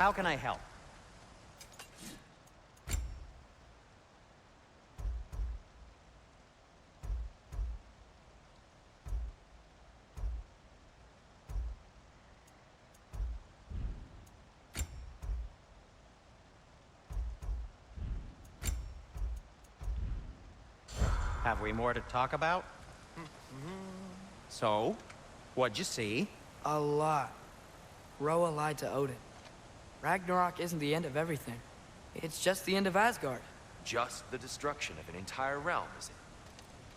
How can I help? Have we more to talk about? So, what'd you see? A lot. Roa lied to Odin. Ragnarok isn't the end of everything. It's just the end of Asgard. Just the destruction of an entire realm, is it?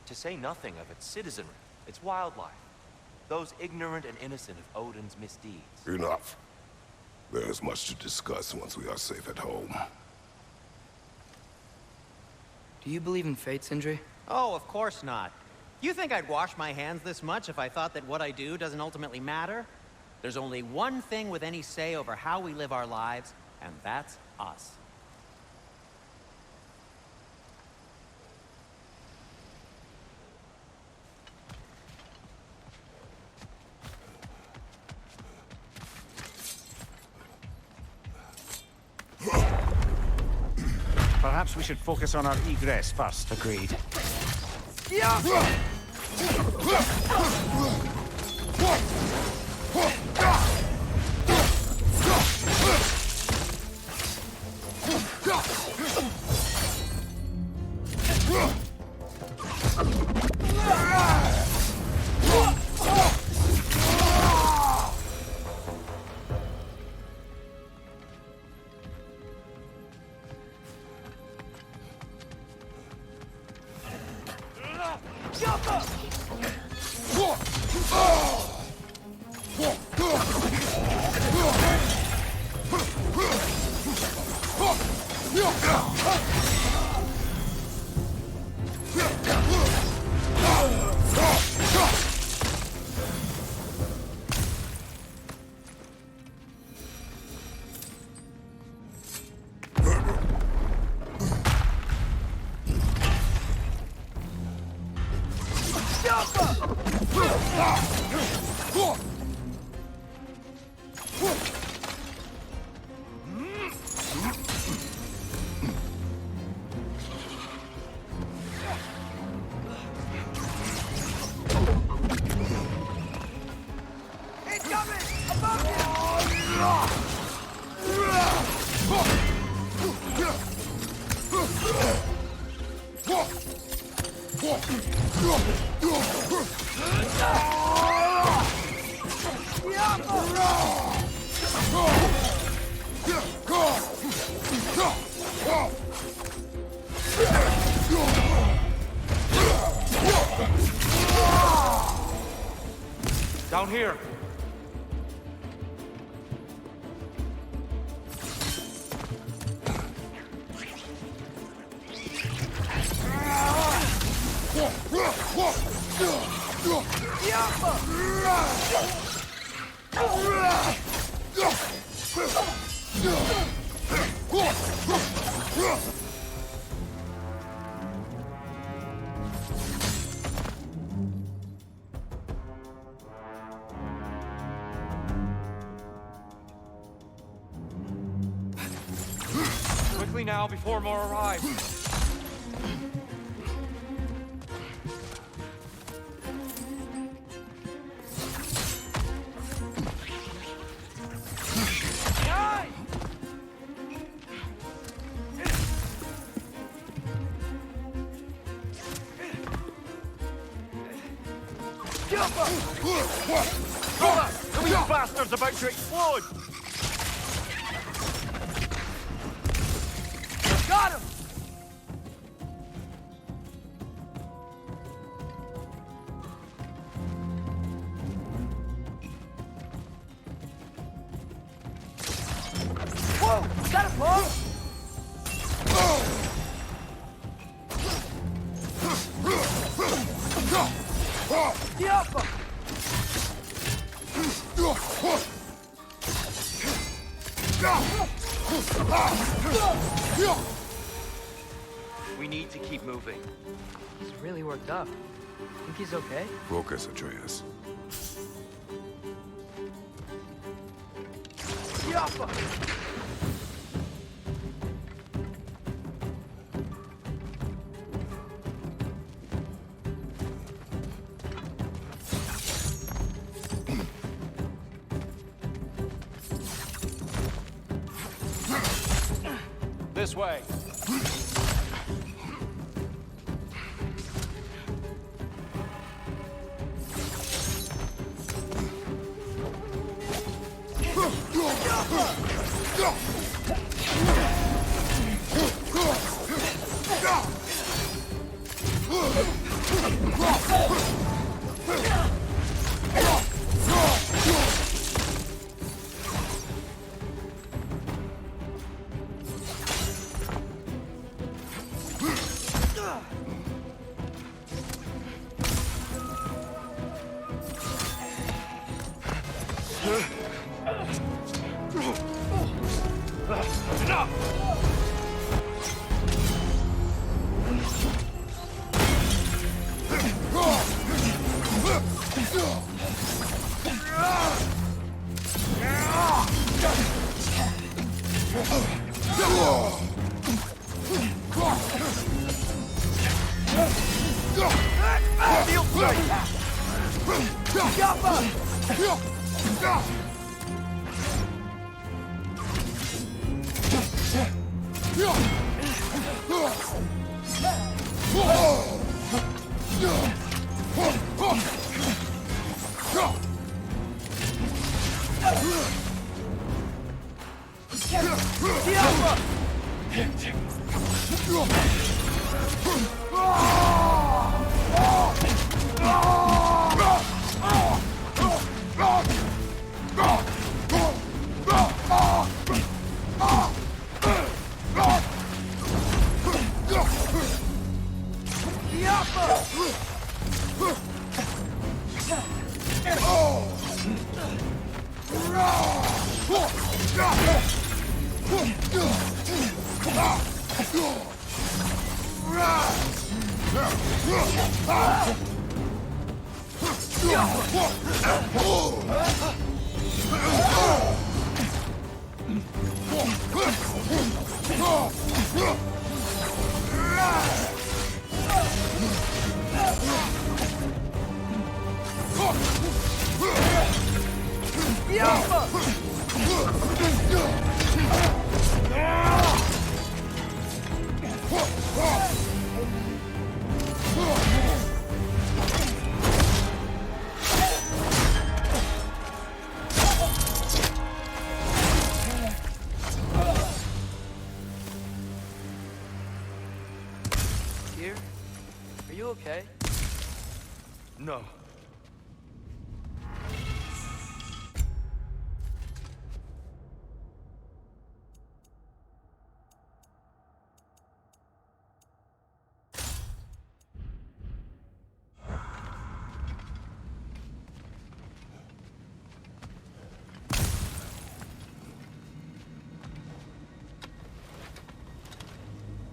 To say nothing of its citizenry, its wildlife. Those ignorant and innocent of Odin's misdeeds. Enough. There is much to discuss once we are safe at home. Do you believe in fate, Sindri? Oh, of course not. You think I'd wash my hands this much if I thought that what I do doesn't ultimately matter? There's only one thing with any say over how we live our lives, and that's us. Perhaps we should focus on our egress first. Agreed. Down here. Quickly now, before more arrive. Are you bastards about to explode? Got him! Whoa! Is that a bomb? We need to keep moving. He's really worked up. Think he's okay? Focus, Atreus. this way. Here? Are you okay? No.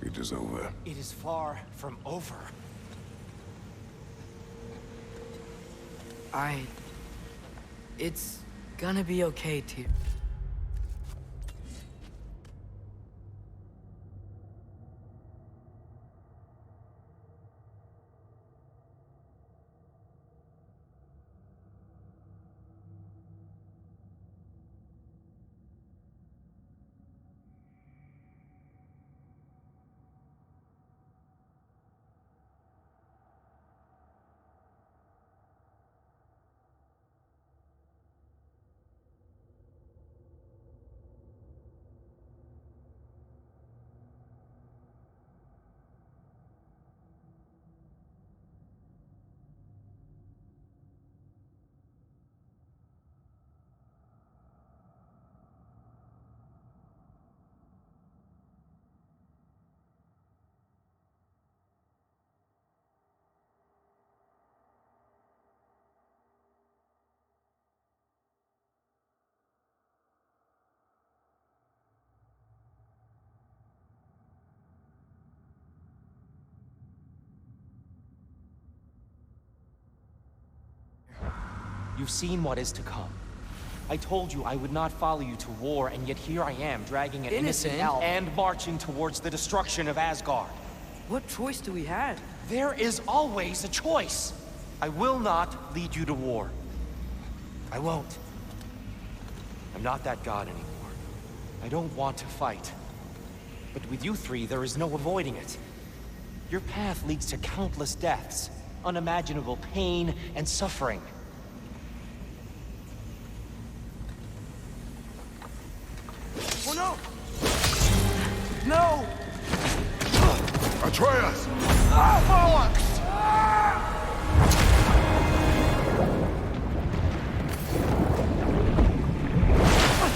It is over. It is far from over. It's gonna be okay, Tyr. You've seen what is to come. I told you I would not follow you to war, and yet here I am, dragging an innocent elf and marching towards the destruction of Asgard. What choice do we have? There is always a choice. I will not lead you to war. I won't. I'm not that god anymore. I don't want to fight. But with you three, there is no avoiding it. Your path leads to countless deaths, unimaginable pain and suffering. Oh no! No! Atreus! Bollocks!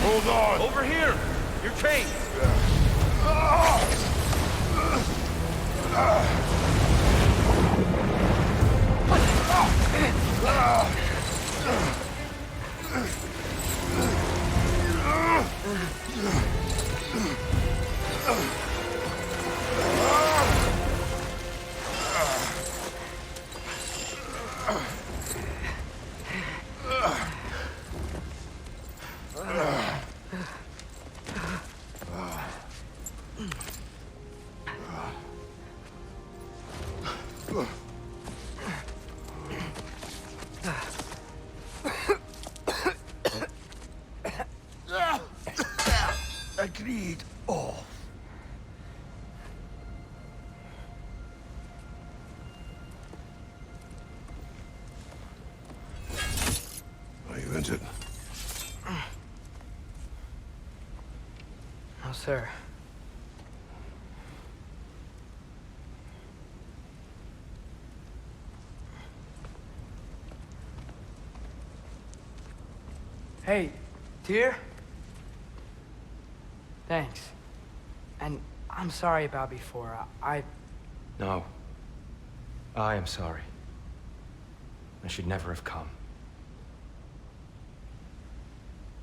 Hold on! Over here! You're chained! Agreed. Oh. Are you injured? No, sir. Hey, dear? Thanks. And I'm sorry about before. No. I am sorry. I should never have come.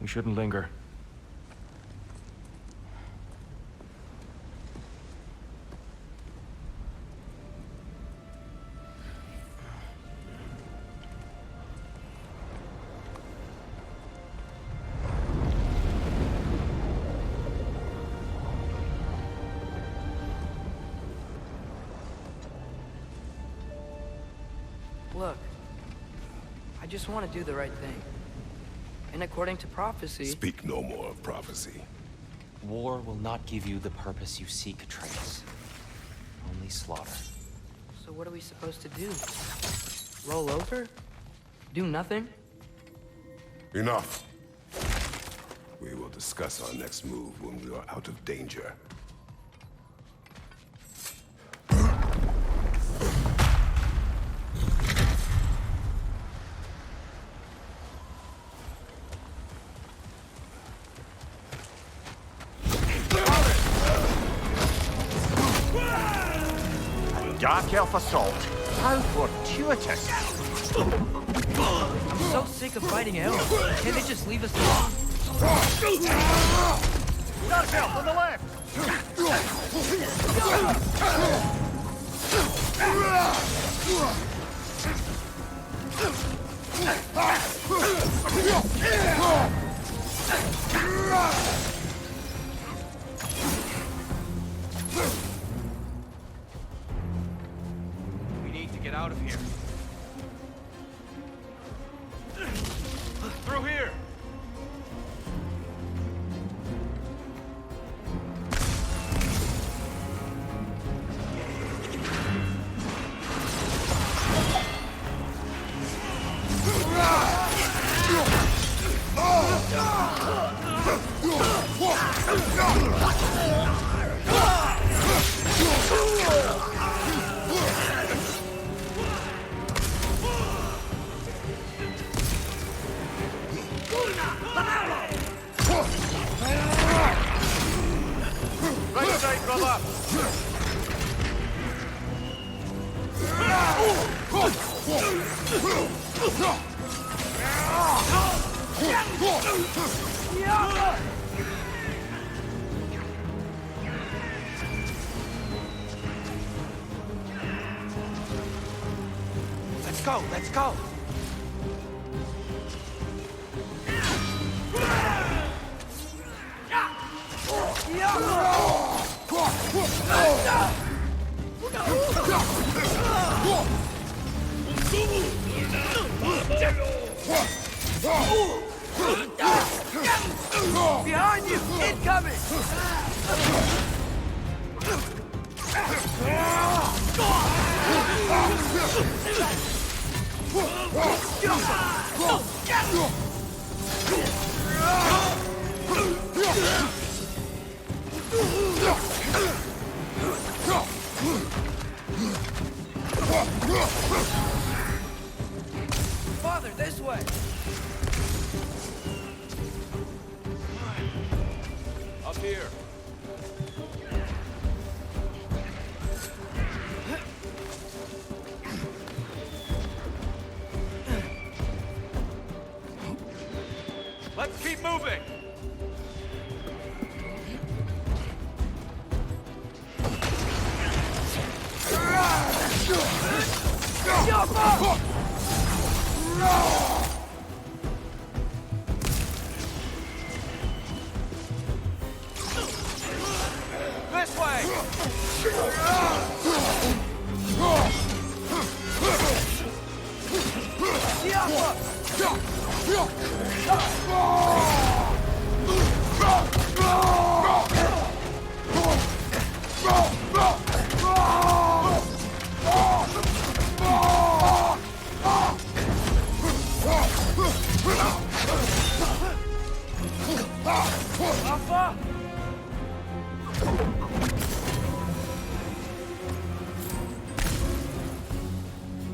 We shouldn't linger. Look, I just want to do the right thing. And according to prophecy... Speak no more of prophecy. War will not give you the purpose you seek, Atreus. Only slaughter. So what are we supposed to do? Roll over? Do nothing? Enough. We will discuss our next move when we are out of danger. Dark Elf assault. How fortuitous. I'm so sick of fighting elves. Can't they just leave us alone? Dark Elf on the left. We need to get out of here. Through here! Right side, brother! Let's go, let's go! Behind you! Incoming! Father, this way! Up here. Let's keep moving! This way!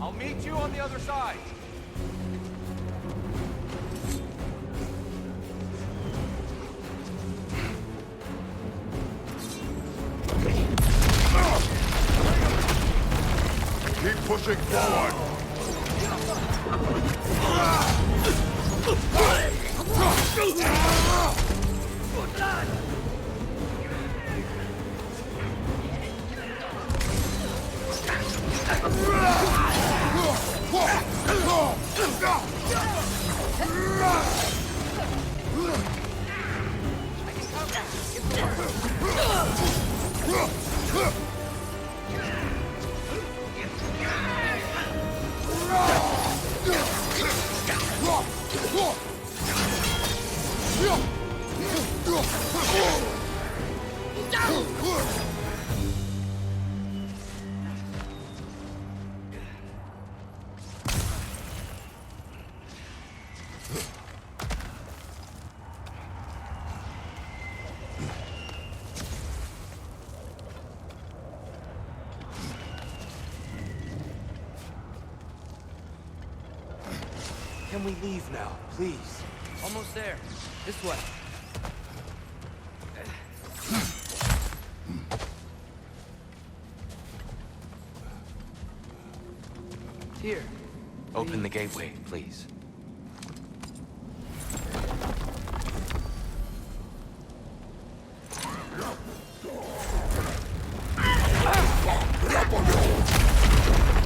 I'll meet you on the other side. Keep pushing forward. Can we leave now, please? Almost there. This way. Here. Open the gateway, please.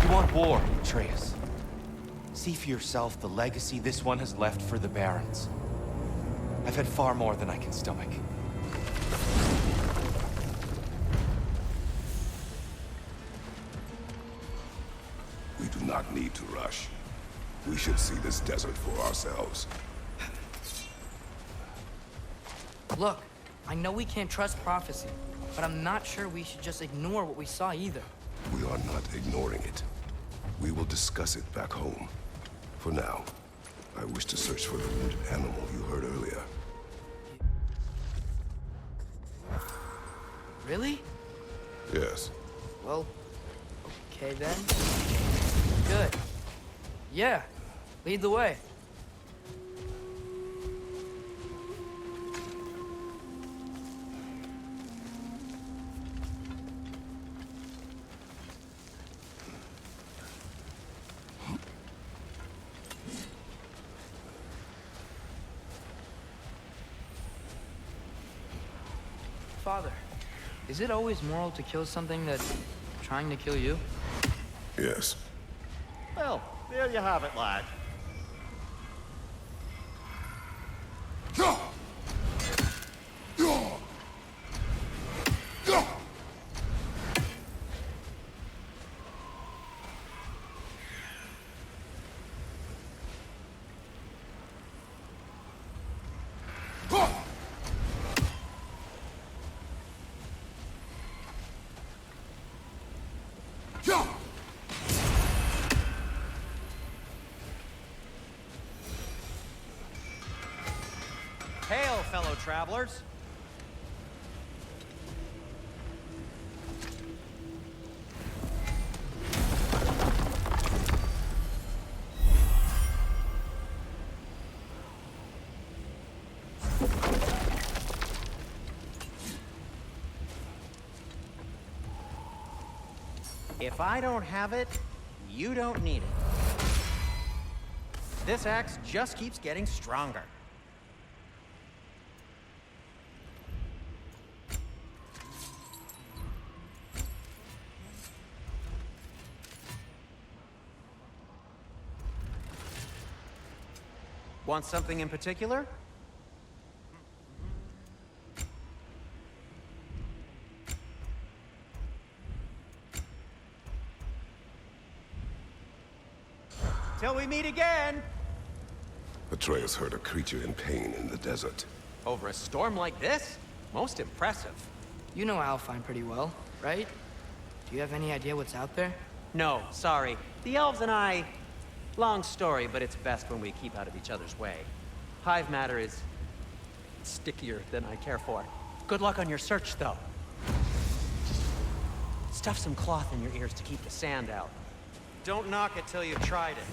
You want war, Atreus. See for yourself the legacy this one has left for the Barons. I've had far more than I can stomach. We do not need to rush. We should see this desert for ourselves. Look, I know we can't trust prophecy, but I'm not sure we should just ignore what we saw either. We are not ignoring it. We will discuss it back home. For now, I wish to search for the wounded animal you heard earlier. Really? Yes. Well, okay then. Good. Yeah, lead the way. Father, is it always moral to kill something that's trying to kill you? Yes. Well, there you have it, lad. fellow travelers. If I don't have it, you don't need it. This axe just keeps getting stronger. Want something in particular? Till we meet again! Atreus heard a creature in pain in the desert. Over a storm like this? Most impressive. You know Alpine pretty well, right? Do you have any idea what's out there? No, sorry. The elves and I... Long story, but it's best when we keep out of each other's way. Hive matter is... stickier than I care for. Good luck on your search, though. Stuff some cloth in your ears to keep the sand out. Don't knock it till you've tried it.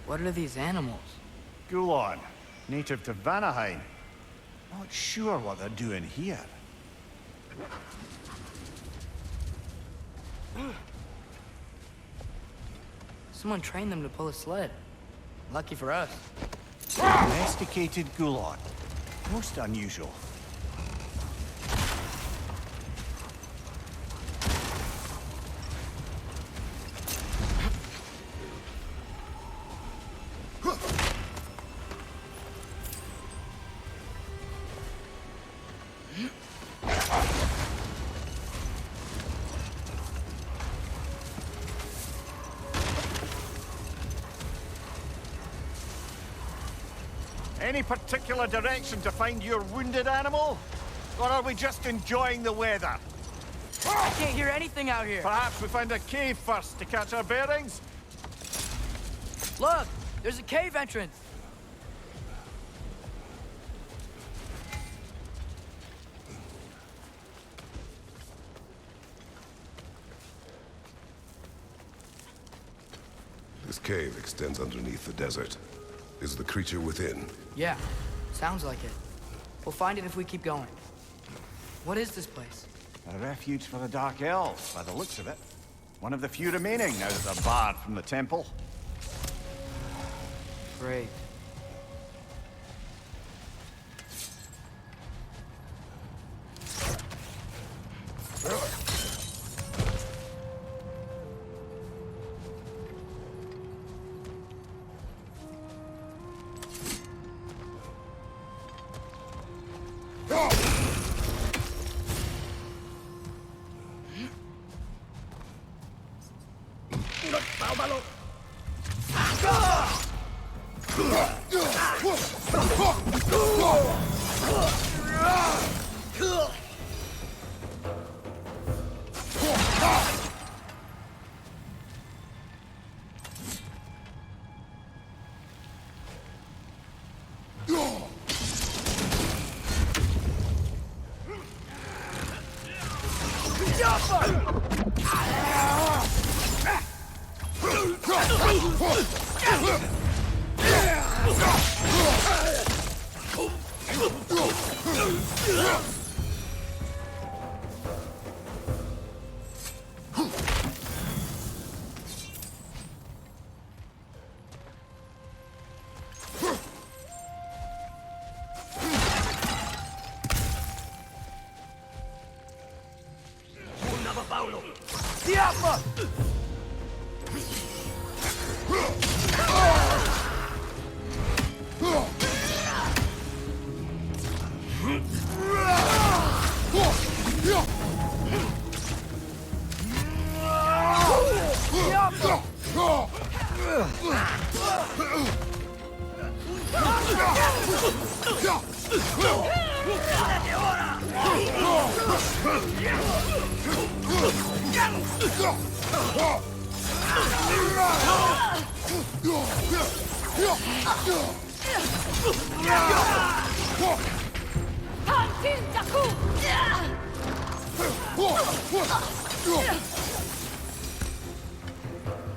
What are these animals? Gulon, native to Vanaheim. Not sure what they're doing here. Someone trained them to pull a sled. Lucky for us. Domesticated Gulon. Most unusual. Any particular direction to find your wounded animal? Or are we just enjoying the weather? I can't hear anything out here. Perhaps we find a cave first to catch our bearings? Look, there's a cave entrance. This cave extends underneath the desert. Is the creature within? Yeah, sounds like it. We'll find it if we keep going. What is this place? A refuge for the Dark Elves, by the looks of it. One of the few remaining now that they're barred from the temple. Great.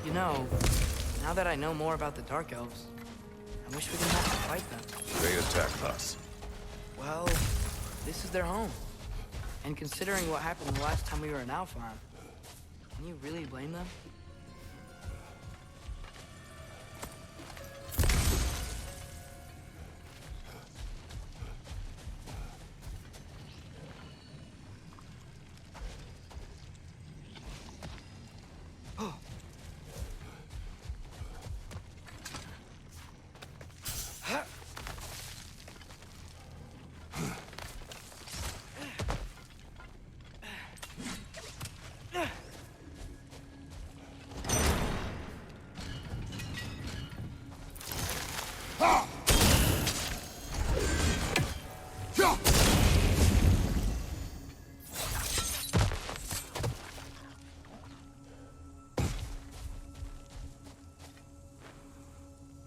You know, now that I know more about the Dark Elves, I wish we didn't have to fight them. They attacked us. Well, this is their home. And considering what happened the last time we were in Alfheim, can you really blame them?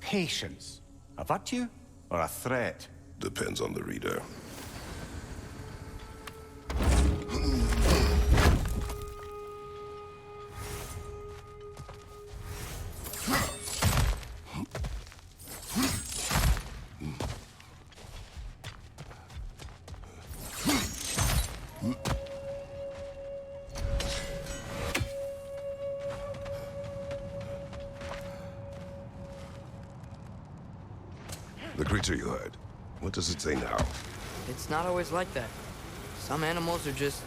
Patience. A virtue or a threat? Depends on the reader. The creature you heard, what does it say now? It's not always like that. Some animals are just...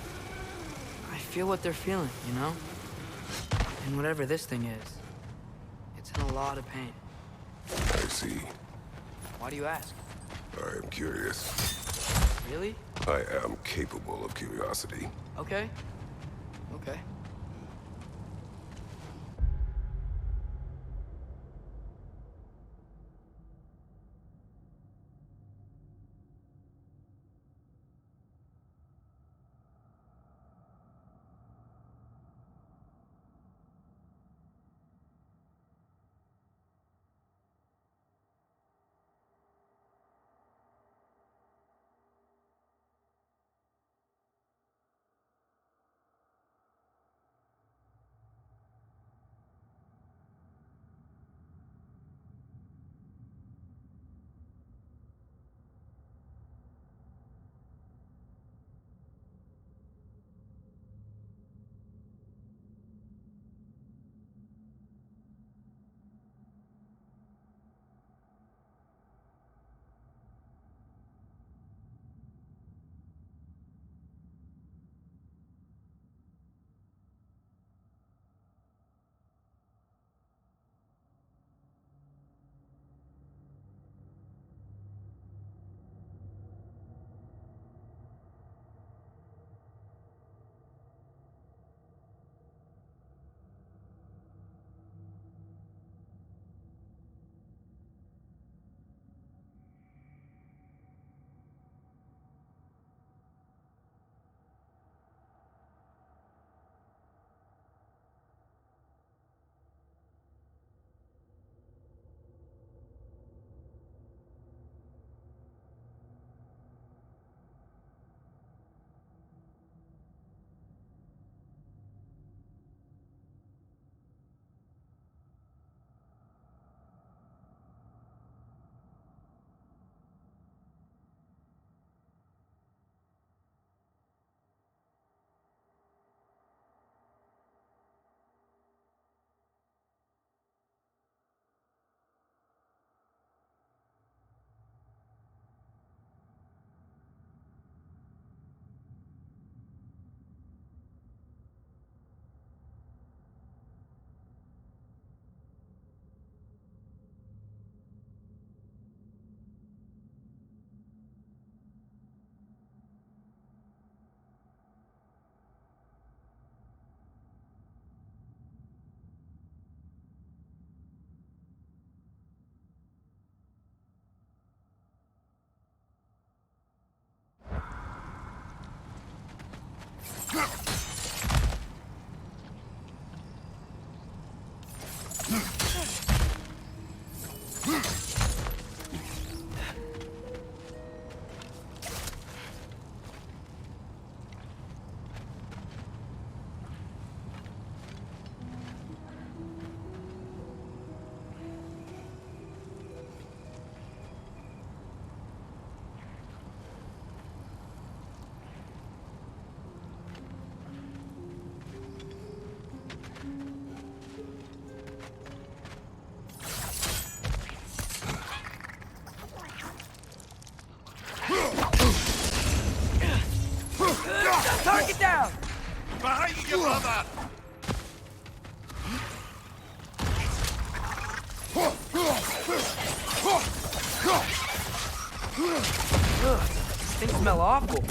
I feel what they're feeling, you know? And whatever this thing is, it's in a lot of pain. I see. Why do you ask? I am curious. Really? I am capable of curiosity. Okay. Okay. Target down! Behind you, brother! Things smell awful.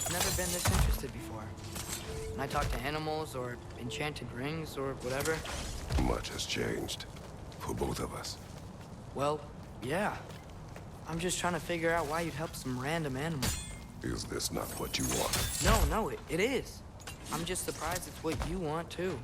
Never been this interested before. When I talk to animals or enchanted rings or whatever. Much has changed. For both of us. Well, yeah. I'm just trying to figure out why you'd help some random animal. Is this not what you want? No, it is. I'm just surprised it's what you want, too.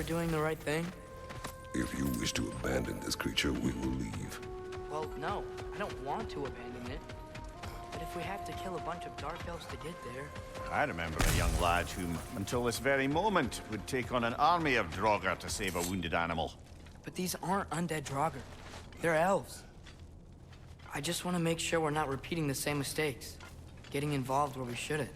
we're doing the right thing? If you wish to abandon this creature, we will leave. Well, no, I don't want to abandon it. But if we have to kill a bunch of dark elves to get there... I remember a young lad whom, until this very moment, would take on an army of Draugr to save a wounded animal. But these aren't undead Draugr. They're elves. I just want to make sure we're not repeating the same mistakes. Getting involved where we shouldn't.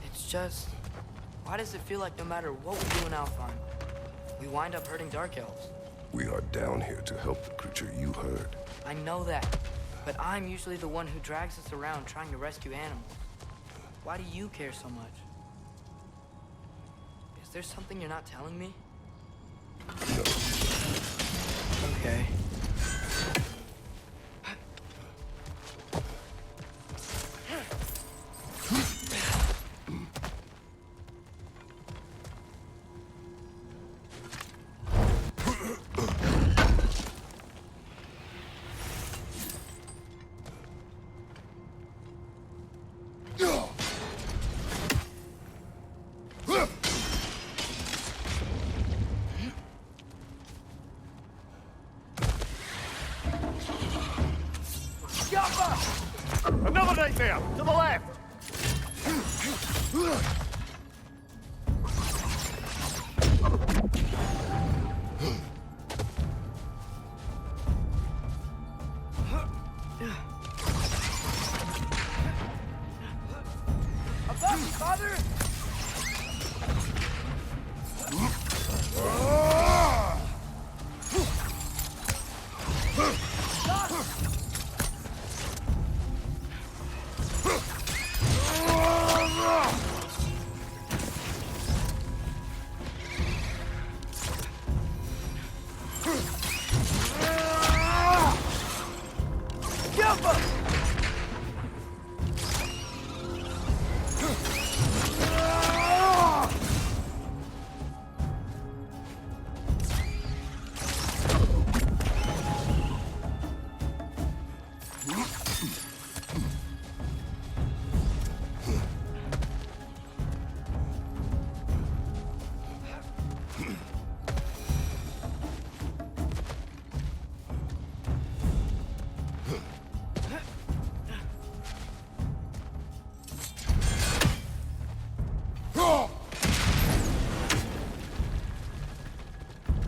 It's just... why does it feel like no matter what we do in Alfheim, we wind up hurting Dark Elves? We are down here to help the creature you heard. I know that, but I'm usually the one who drags us around trying to rescue animals. Why do you care so much? Is there something you're not telling me? No. Okay. Another nightmare! To the left! Above me, father!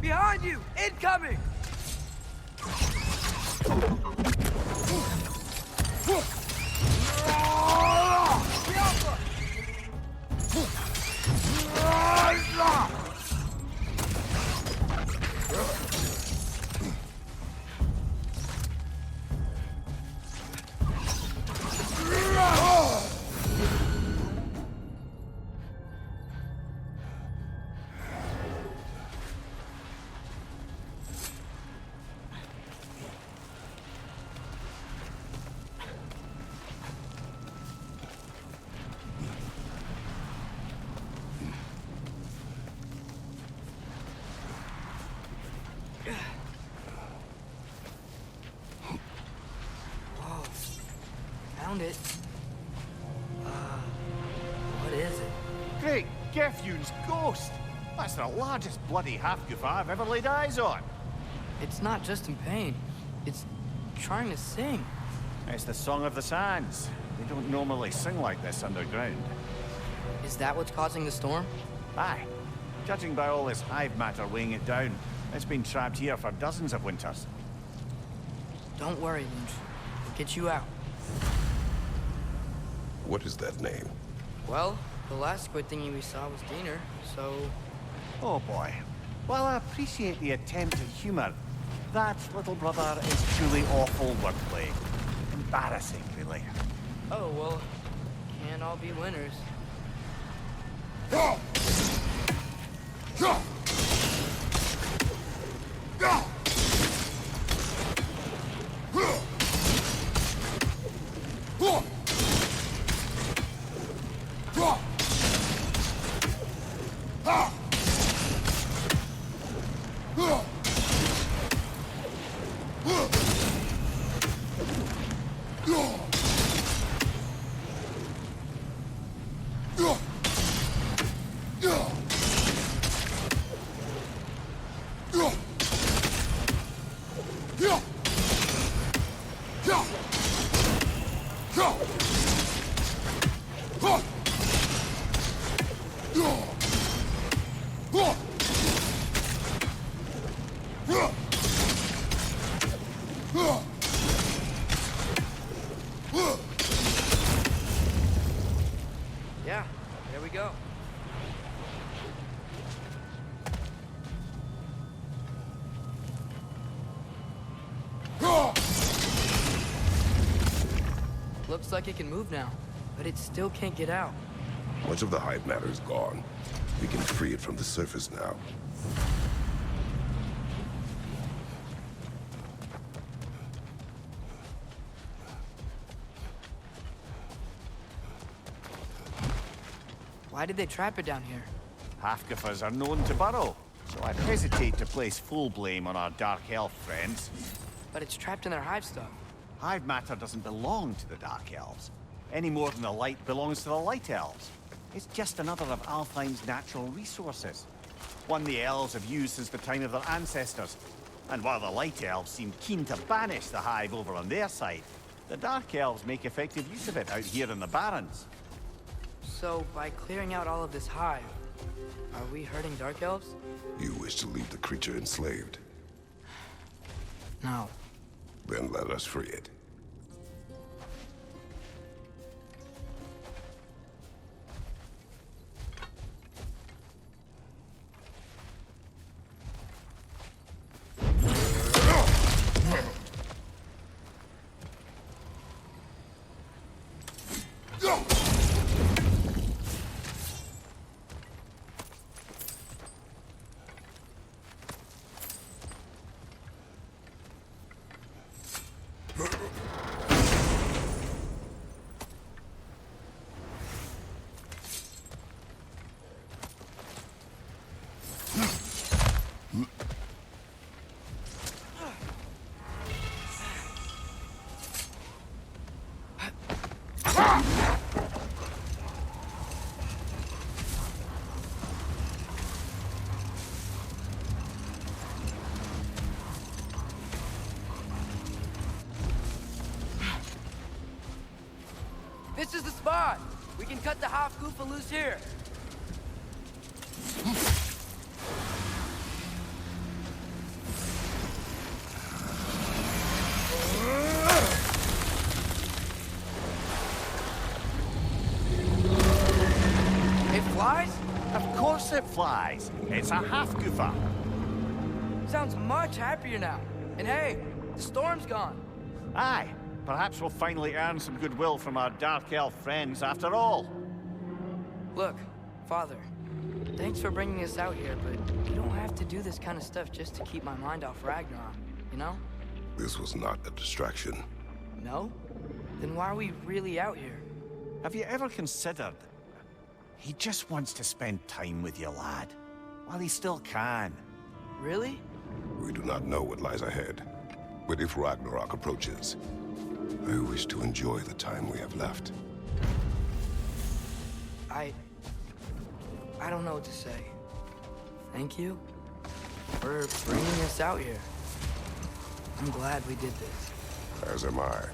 Behind you! Incoming! it. What is it? Great Gefyun's ghost! That's the largest bloody half-goof I've ever laid eyes on. It's not just in pain. It's trying to sing. It's the Song of the Sands. They don't normally sing like this underground. Is that what's causing the storm? Aye. Judging by all this hive matter weighing it down, it's been trapped here for dozens of winters. Don't worry, Lynch. We'll get you out. What is that name? Well, the last squid thingy we saw was Diener, so... Oh boy. While I appreciate the attempt at humor, that, little brother, is truly awful wordplay. Embarrassing, really. Oh, well, can't all be winners. Yeah, there we go. Looks like it can move now, but it still can't get out. Much of the hive matter is gone. We can free it from the surface now. Why did they trap it down here? Half-goofers are known to burrow, so I'd hesitate to place full blame on our Dark Elf friends. But it's trapped in their hive stuff. Hive matter doesn't belong to the Dark Elves, any more than the light belongs to the Light Elves. It's just another of Alfheim's natural resources. One the Elves have used since the time of their ancestors. And while the Light Elves seem keen to banish the hive over on their side, the Dark Elves make effective use of it out here in the Barrens. So, by clearing out all of this hive, are we hurting Dark Elves? You wish to leave the creature enslaved? No. Then let us free it. This is the spot! We can cut the half-goofa loose here. It flies? Of course it flies. It's a half-goofer. Sounds much happier now. And hey, the storm's gone. Aye. Perhaps we'll finally earn some goodwill from our Dark Elf friends after all. Look, Father, thanks for bringing us out here, but you don't have to do this kind of stuff just to keep my mind off Ragnarok, you know? This was not a distraction. No? Then why are we really out here? Have you ever considered... He just wants to spend time with you, lad. While he still can. Really? We do not know what lies ahead. But if Ragnarok approaches, I wish to enjoy the time we have left. I don't know what to say. Thank you for bringing us out here. I'm glad we did this. As am I.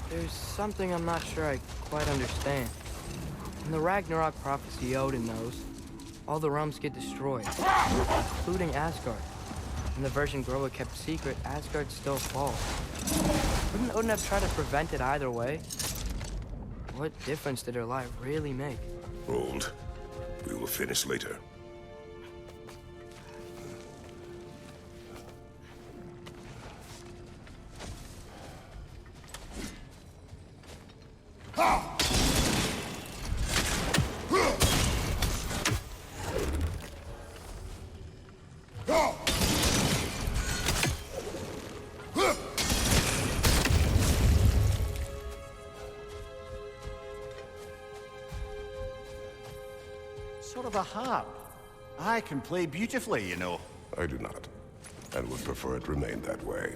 There's something I'm not sure I quite understand. In the Ragnarok prophecy Odin knows, all the realms get destroyed, including Asgard. In the version Groa kept secret, Asgard still falls. Wouldn't Odin have tried to prevent it either way? What difference did her life really make? Hold. We will finish later. Sort of a harp. I can play beautifully, you know. I do not, and would prefer it remain that way.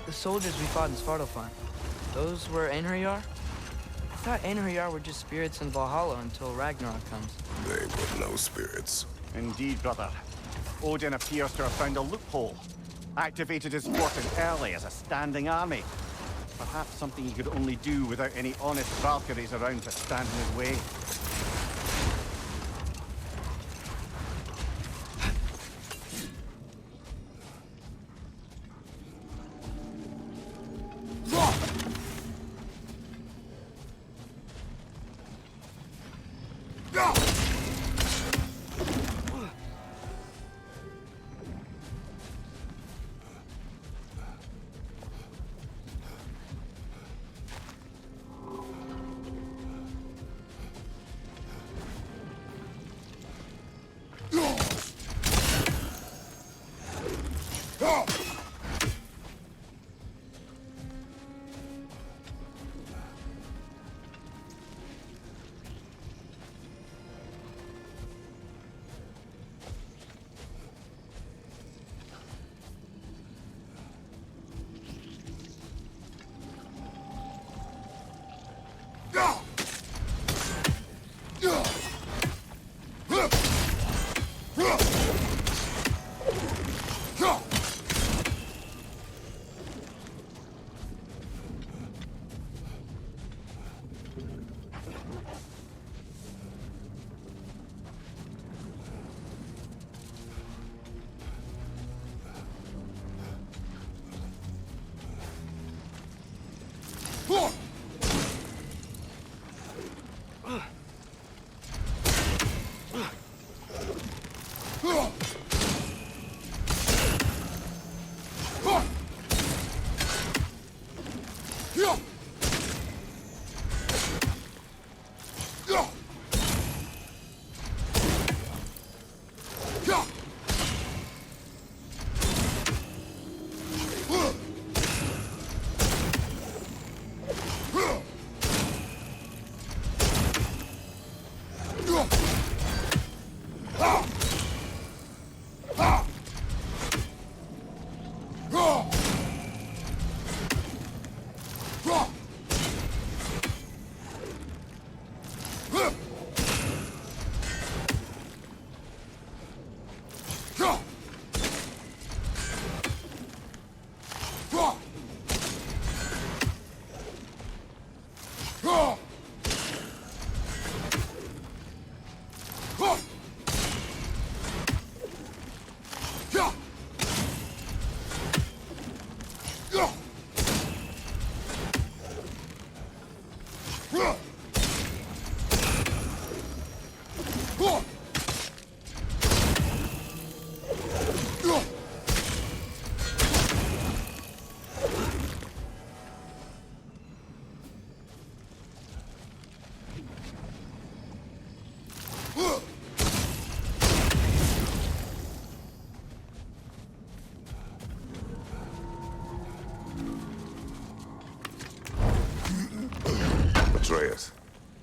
The soldiers we fought in Svartalfheim, those were Einherjar? I thought Einherjar were just spirits in Valhalla until Ragnarok comes. They were no spirits. Indeed, brother. Odin appears to have found a loophole. Activated his forces early as a standing army. Perhaps something he could only do without any honest Valkyries around to stand in his way.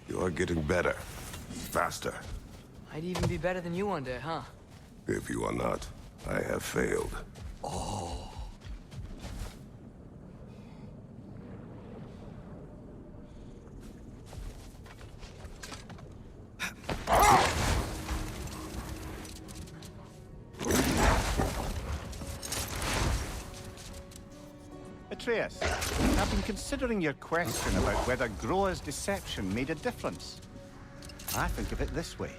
You're getting better. Faster. Might even be better than you one day, huh? If you are not, I have failed. Atreus, I've been considering your question about whether Groa's deception made a difference. I think of it this way.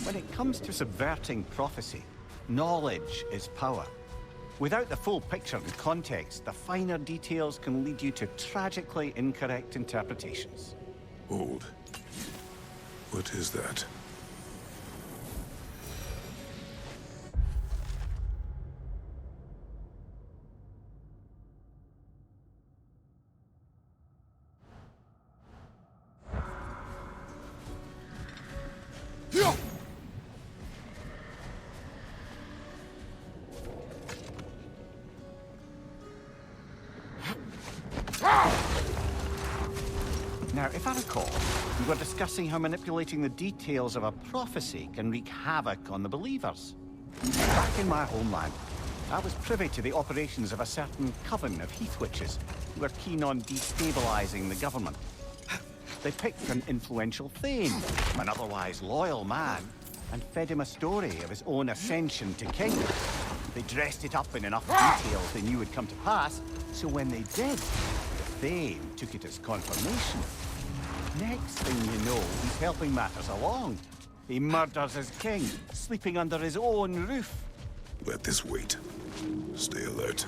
When it comes to subverting prophecy, knowledge is power. Without the full picture and context, the finer details can lead you to tragically incorrect interpretations. Hold. What is that? Now, if I recall, we were discussing how manipulating the details of a prophecy can wreak havoc on the believers. Back in my homeland, I was privy to the operations of a certain coven of heath witches who were keen on destabilizing the government. They picked an influential Thane, an otherwise loyal man, and fed him a story of his own ascension to king. They dressed it up in enough details they knew would come to pass, so when they did, the Thane took it as confirmation. Next thing you know, he's helping matters along. He murders his king, sleeping under his own roof. Let this wait. Stay alert.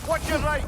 Watch your right!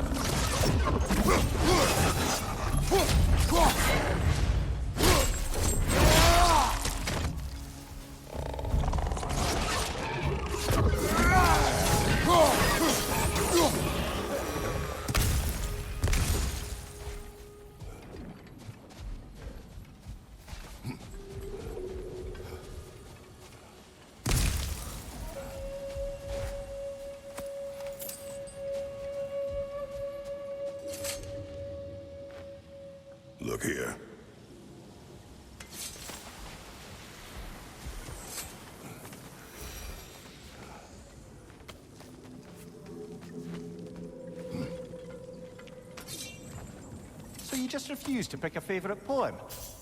just refuse to pick a favorite poem?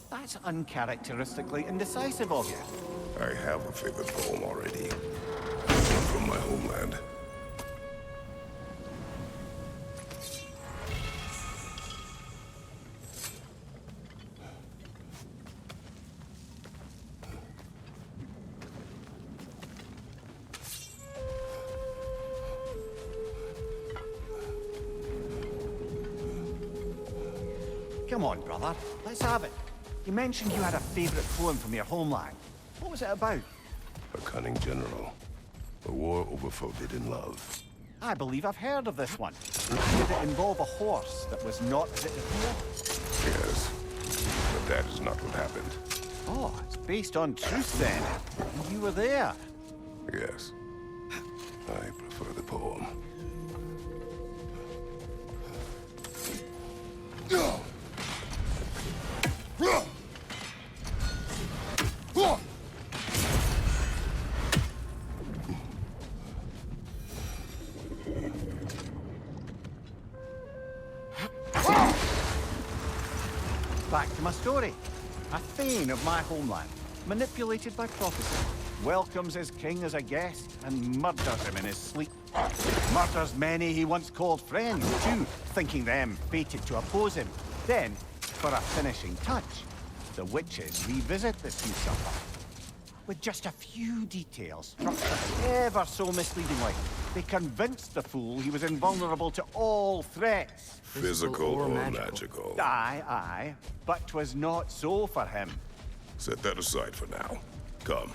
That's uncharacteristically indecisive of you. I have a favorite poem already. One from my homeland. Come on, brother. Let's have it. You mentioned you had a favorite poem from your homeland. What was it about? A cunning general. A war over forbidden love. I believe I've heard of this one. Did it involve a horse that was not as it appeared? Yes. But that is not what happened. Oh, it's based on truth then. You were there. Yes. I prefer the poem. Back to my story. A thane of my homeland, manipulated by prophecy, welcomes his king as a guest and murders him in his sleep. Murders many he once called friends, too, thinking them fated to oppose him. Then, for a finishing touch, the witches revisit this usurper. With just a few details structured ever so misleadingly, they convinced the fool he was invulnerable to all threats. Physical or magical? Aye, but 'twas not so for him. Set that aside for now. Come.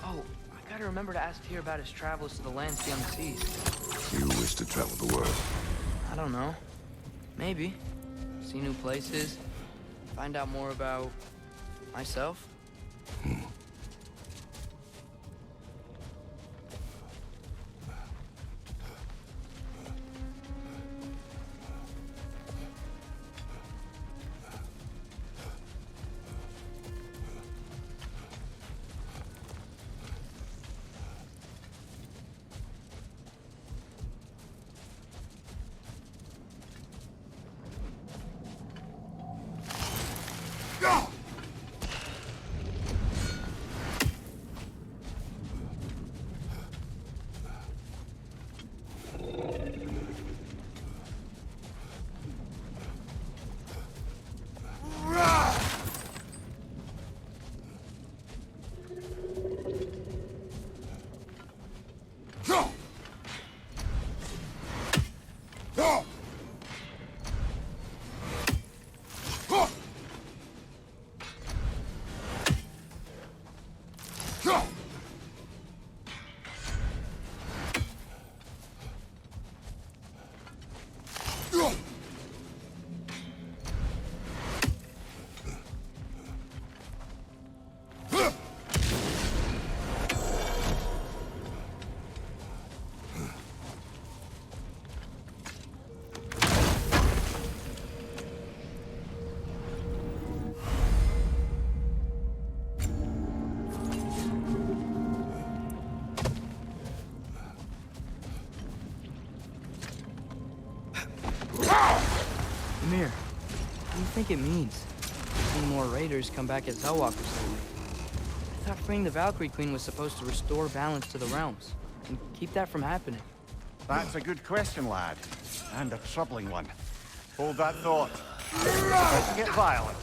Oh, I gotta remember to ask Tyr about his travels to the lands beyond the seas. You wish to travel the world? I don't know. Maybe. See new places. Find out more about myself. Mir, what do you think it means? Seeing more raiders come back as Hellwalkers lately. I thought freeing the Valkyrie Queen was supposed to restore balance to the realms and keep that from happening. That's a good question, lad. And a troubling one. Hold that thought. Let's get violent.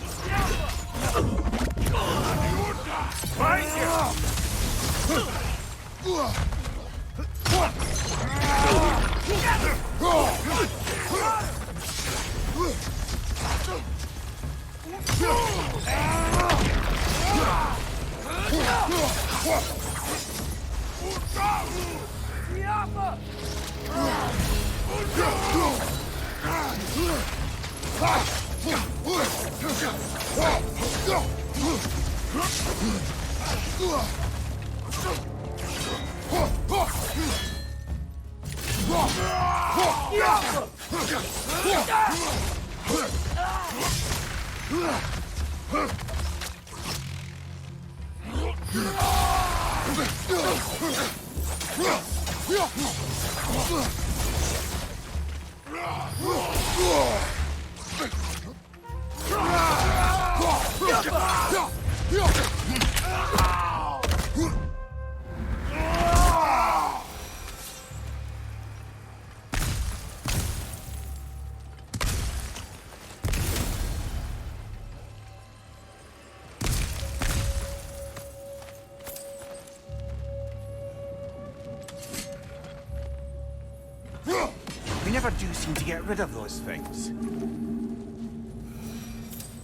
We never do seem to get rid of those things.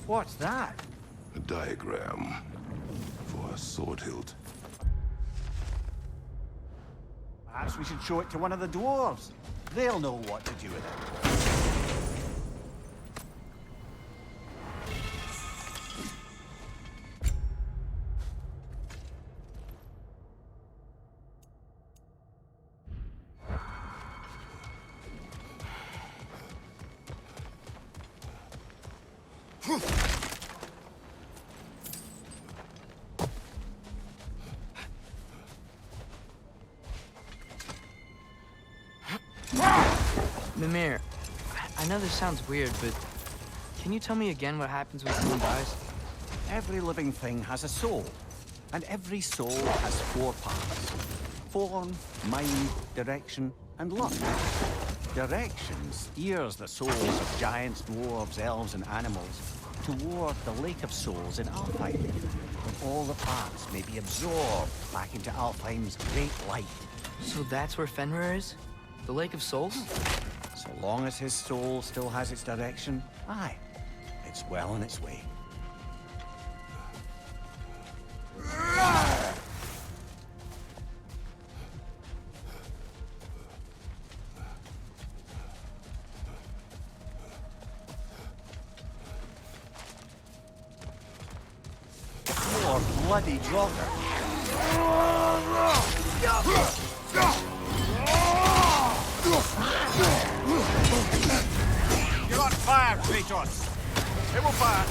What's that? A diagram for a sword hilt. Perhaps we should show it to one of the dwarves. They'll know what to do with it. Mimir, I know this sounds weird, but can you tell me again what happens when someone dies? Every living thing has a soul, and every soul has 4 parts. Form, mind, direction, and luck. Direction steers the souls of giants, dwarves, elves, and animals toward the Lake of Souls in Alfheim, where all the parts may be absorbed back into Alfheim's great light. So that's where Fenrir is? The Lake of Souls? So long as his soul still has its direction, aye, it's well on its way. More bloody Draugr. You're on fire, Kratos! They will fire!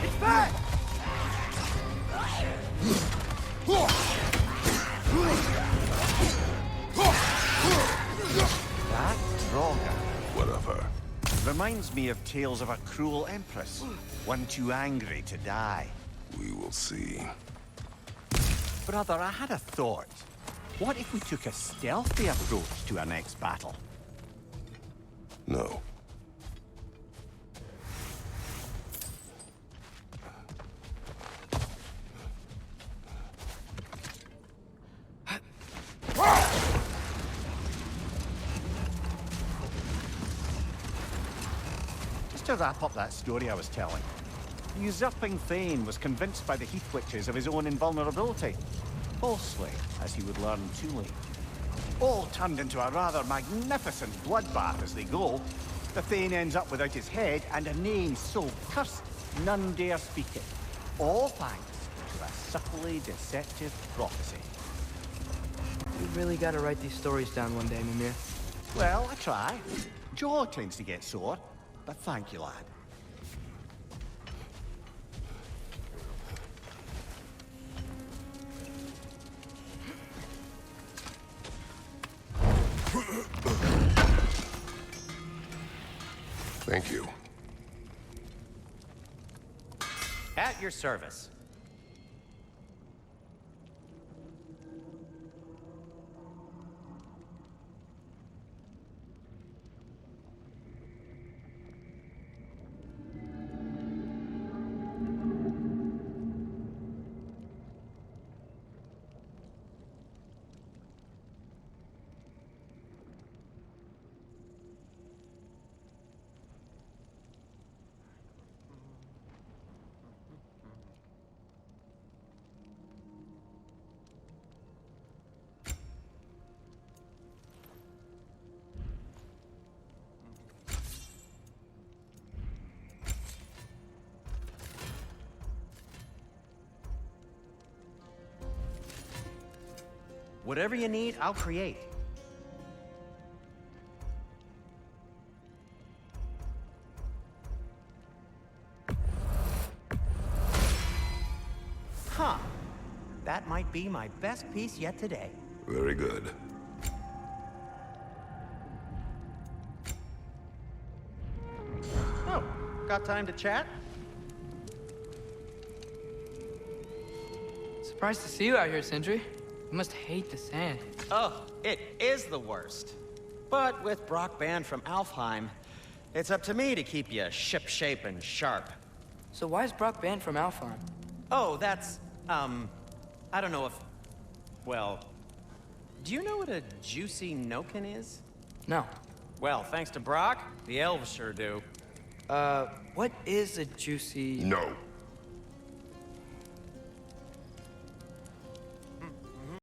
It's back! That Draugr. Whatever. Reminds me of tales of a cruel empress, one too angry to die. We will see. Brother, I had a thought. What if we took a stealthy approach to our next battle? No. Just to wrap up that story I was telling, the usurping Thane was convinced by the Heath Witches of his own invulnerability. Falsely, as he would learn too late. All turned into a rather magnificent bloodbath as they go. The Thane ends up without his head and a name so cursed none dare speak it. All thanks to a subtly deceptive prophecy. We really gotta write these stories down one day, Mimir. Well, I try. Jaw tends to get sore, but thank you, lad. Thank you. At your service. Whatever you need, I'll create. Huh. That might be my best piece yet today. Very good. Oh, got time to chat? Surprised to see you out here, Sindri. You must hate the sand. Oh, it is the worst. But with Brock banned from Alfheim, it's up to me to keep you ship-shape and sharp. So why is Brock banned from Alfheim? Oh, that's, I don't know if... Well, do you know what a juicy Noken is? No. Well, thanks to Brock, the elves sure do. What is a juicy... No.